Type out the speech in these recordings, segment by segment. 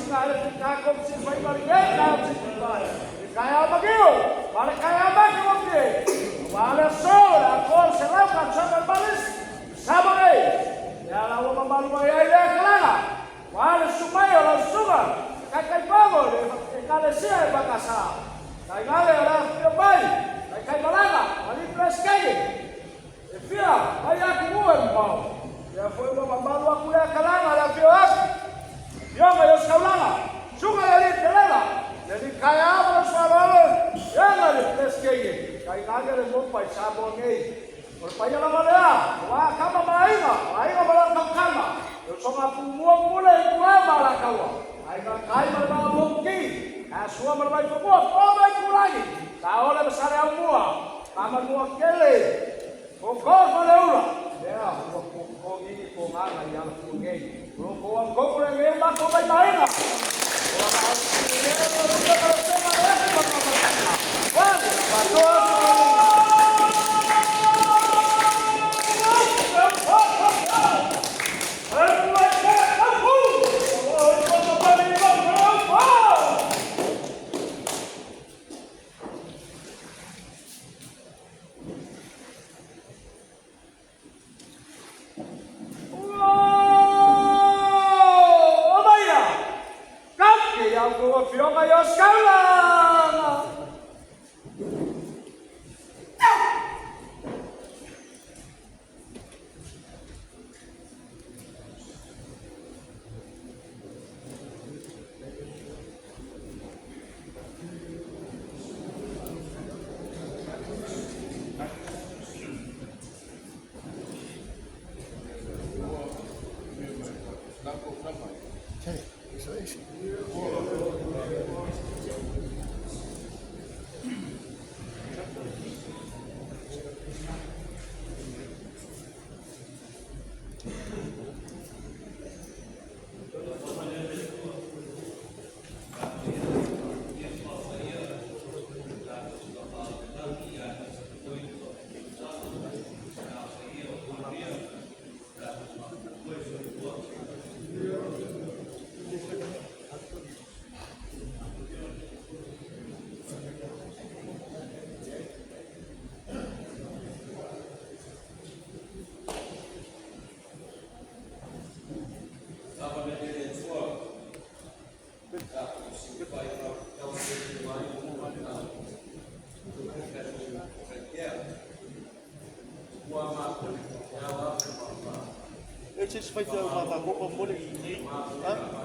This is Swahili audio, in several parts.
singa ele ficar como se vai para ninguém, não se vai. Kaya bagio, para kaya bagio aqui. Vale só, a cor se lá para chamar balis. Sabe? Ya la uma balu ya ya clara. Vale sumayo la suga. Kai pago, kale sia bakasa. Kai gale ora pio pai. Kai balaga, ali preskei. Fia, vai aqui o irmão. Já foi uma balu aku ya kalanga la pio ak. Yo me os kalanga. Suga ali telala. Jadi kaya apa soalnya? Ya nggak ada preskei. Kai gale le mo pai sabo ngei. Berpaya lama dia, wah kamu mainga malah kau kama. Eu sou uma mulher que não malah kau. Aí não cai malah mungkin. A sua malah vai fogo, vai kurangi. Kau oleh besar yang mua, kamu mua kele. Kokor maleulah. Ya, kau ini kau mana yang mungkin. Kau kurang emak kau mainga. Kau harus ini kalau sama dia kau wah, betul. It's feito uma roupa muito ja,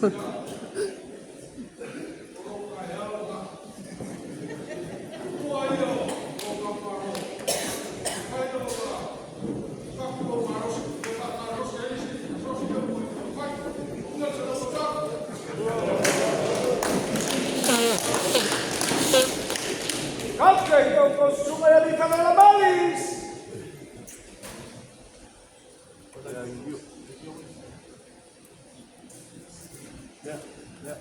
Kapten do kostiumu Jarika Melabalis. Ya, ya.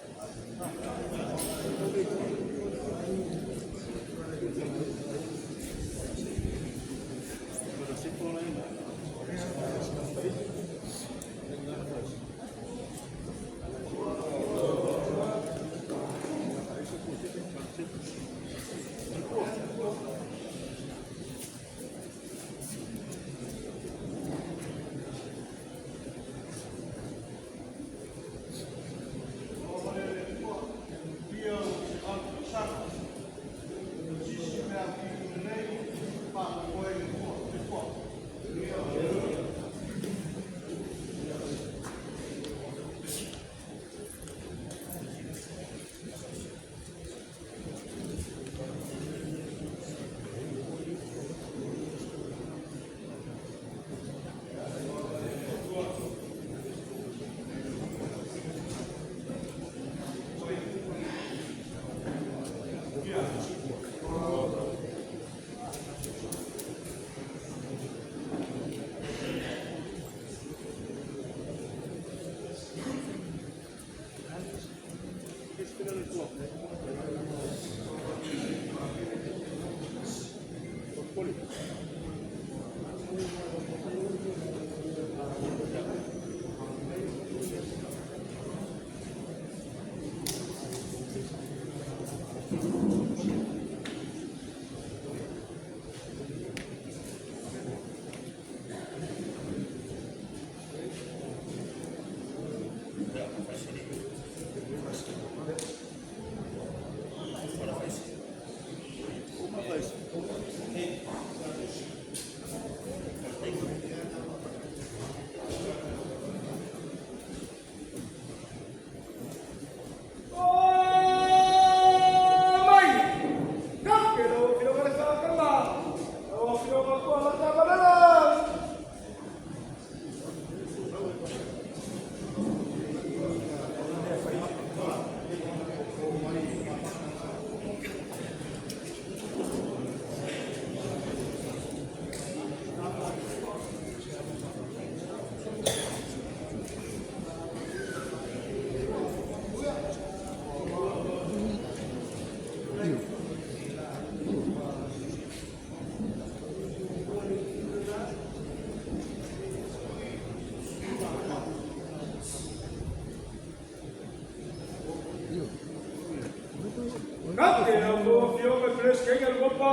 Kapten do filme Fresquinha do Copa.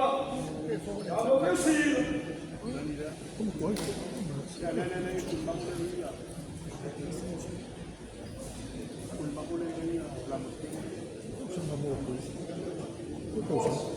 Alô, Brasil. Kulma ko lang yan. Salamat.